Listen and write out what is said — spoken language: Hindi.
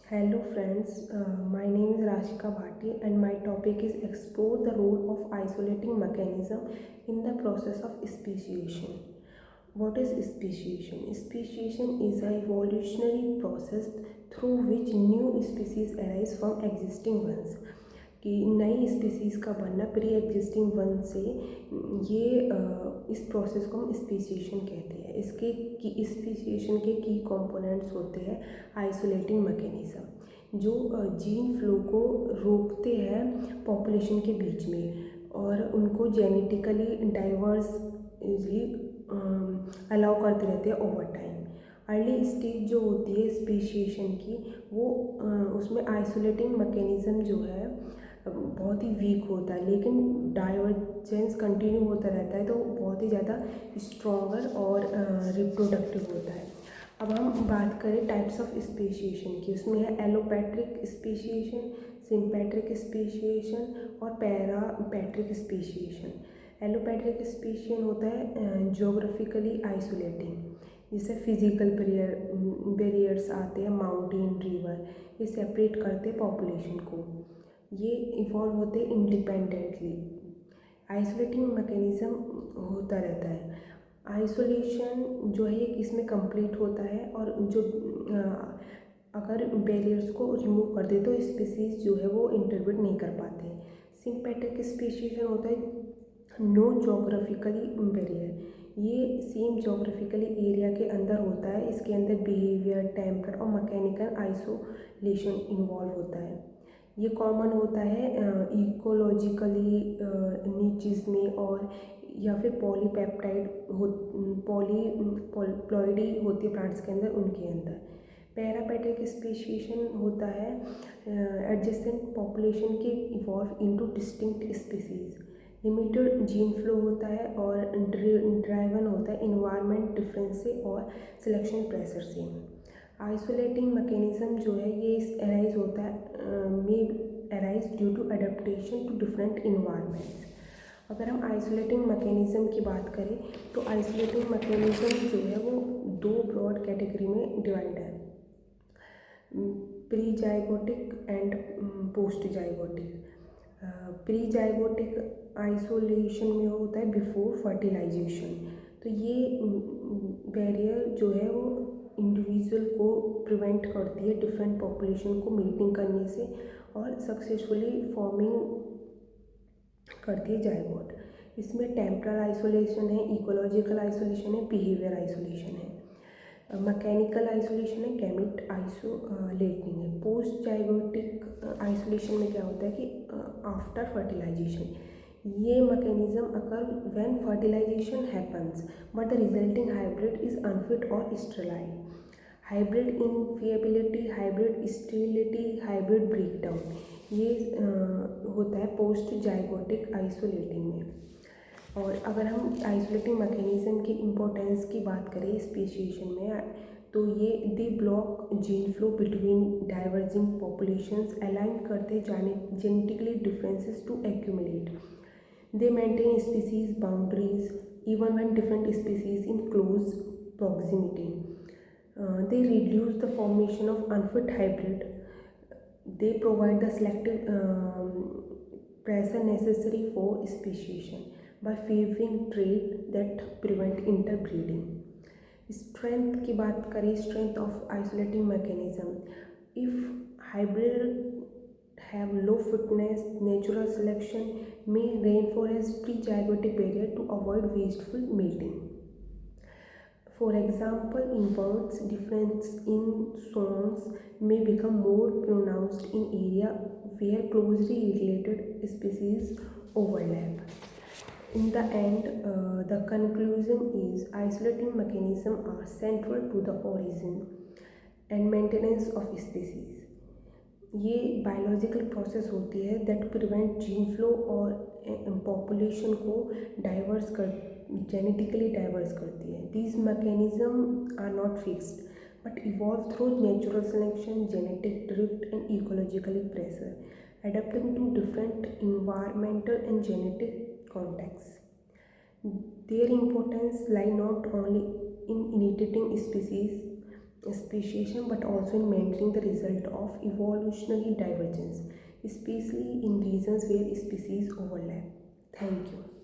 Hello friends, my name is Rashika Bhati and my topic is explore the role of isolating mechanism in the process of speciation. What is speciation? Speciation is an evolutionary process through which new species arise from existing ones. कि नई स्पीसीज़ का बनना प्री एग्जिस्टिंग वन से इस प्रोसेस को हम स्पीसीएशन कहते हैं। इसके की स्पीसीएशन के की कंपोनेंट्स होते हैं आइसोलेटिंग मैकेनिज़्म जो जीन फ्लो को रोकते हैं पॉपुलेशन के बीच में और उनको जेनेटिकली डाइवर्सली अलाउ करते रहते हैं ओवर टाइम। अर्ली स्टेज जो होती है स्पीशीएशन की वो उसमें आइसोलेटिंग मैकेनिज़्म जो है बहुत ही वीक होता है, लेकिन डाइवर्जेंस कंटिन्यू होता रहता है तो बहुत ही ज़्यादा स्ट्रॉन्गर और रिप्रोडक्टिव होता है। अब हम बात करें टाइप्स ऑफ स्पेशिएशन की, उसमें है एलोपैट्रिक स्पेशिएशन, सिम्पैट्रिक स्पेशिएशन और पैरापैट्रिक स्पेशिएशन। एलोपैट्रिक स्पेशिएशन होता है ज्योग्राफिकली आइसोलेटिंग, जैसे फिजिकल बैरियर्स आते हैं, माउंटेन, रिवर, ये सेपरेट करते हैं पॉपुलेशन को। ये इवॉल्व होते इंडिपेंडेंटली। आइसोलेटिंग मैकेनिज़्म होता रहता है। आइसोलेशन जो है इसमें कंप्लीट होता है और जो अगर बैरियर्स को रिमूव कर दे तो स्पीसीज़ जो है वो इंटरब्रीड नहीं कर पाते। सिम्पैट्रिक स्पेशिएशन होता है नो जोग्राफिकली बैरियर, ये सेम जोग्राफिकली एरिया के अंदर होता है, इसके अंदर बिहेवियर, टेम्पर और मैकेनिकल आइसोलेशन इन्वॉल्व होता है। ये कॉमन होता है इकोलॉजिकली नीचेस में और या फिर पॉलीपेप्टाइड हो पॉलीप्लॉइडी होती है प्लांट्स के अंदर, उनके अंदर। पैरापैट्रिक स्पेशिएशन होता है एडजेसेंट पॉपुलेशन के evolve into distinct species. Limited gene flow होता है और ड्राइवन होता है इन्वायरमेंट डिफरेंस से और सिलेक्शन प्रेशर से। आइसोलेटिंग मैकेनिज़्म जो है ये अराइज होता है may arise due to adaptation to different environments. अगर हम आइसोलेटिंग मैकेनिज़्म की बात करें तो आइसोलेटिंग मैकेनिज़्म जो है वो दो ब्रॉड कैटेगरी में डिवाइड है, pre zygotic and post zygotic. Pre zygotic isolation में होता है बिफोर फर्टिलाइजेशन, तो ये बैरियर जो है वो इंडिविजुअल को प्रिवेंट करती है डिफरेंट पॉपुलेशन को मीटिंग करने से और सक्सेसफुली फॉर्मिंग करती है जाइगोट। इसमें टेम्परल आइसोलेशन है, इकोलॉजिकल आइसोलेशन है, बिहेवियर आइसोलेशन है, मैकेनिकल आइसोलेशन है, गैमेट आइसोलेटिंग है। पोस्ट जाइगोटिक आइसोलेशन में क्या होता है कि आफ्टर फर्टिलाइजेशन ये mechanism occur when fertilization happens but the resulting hybrid is unfit और sterile. Hybrid inviability, hybrid sterility, hybrid breakdown, ये होता है पोस्ट जाइगोटिक आइसोलेटिंग में। और अगर हम आइसोलेटिंग मैकेनिज़्म की इम्पोर्टेंस की बात करें स्पेशिएशन में तो ये they block gene flow between diverging populations, align करते genetically differences to accumulate. They maintain species boundaries even when different species in close proximity. They reduce the formation of unfit hybrid. They provide the selective pressure necessary for speciation by favoring trait that prevent interbreeding. Strength की बात करें, strength of isolating mechanism. If hybrid have low fitness, natural selection may reinforce pre-zygotic barrier to avoid wasteful mating. For example, in birds, difference in songs may become more pronounced in area where closely related species overlap. In the end, the conclusion is isolating mechanisms are central to the origin and maintenance of species. ये बायोलॉजिकल प्रोसेस होती है दैट प्रिवेंट जीन फ्लो और पॉपुलेशन को डाइवर्स कर जेनेटिकली डाइवर्स करती है। These mechanism are not fixed but evolve through natural selection, genetic drift and ecologically pressure, adapting to different environmental and genetic contexts. Their importance lie not only in initiating species speciation but also in maintaining the result of evolutionary divergence, especially in regions where species overlap. Thank you.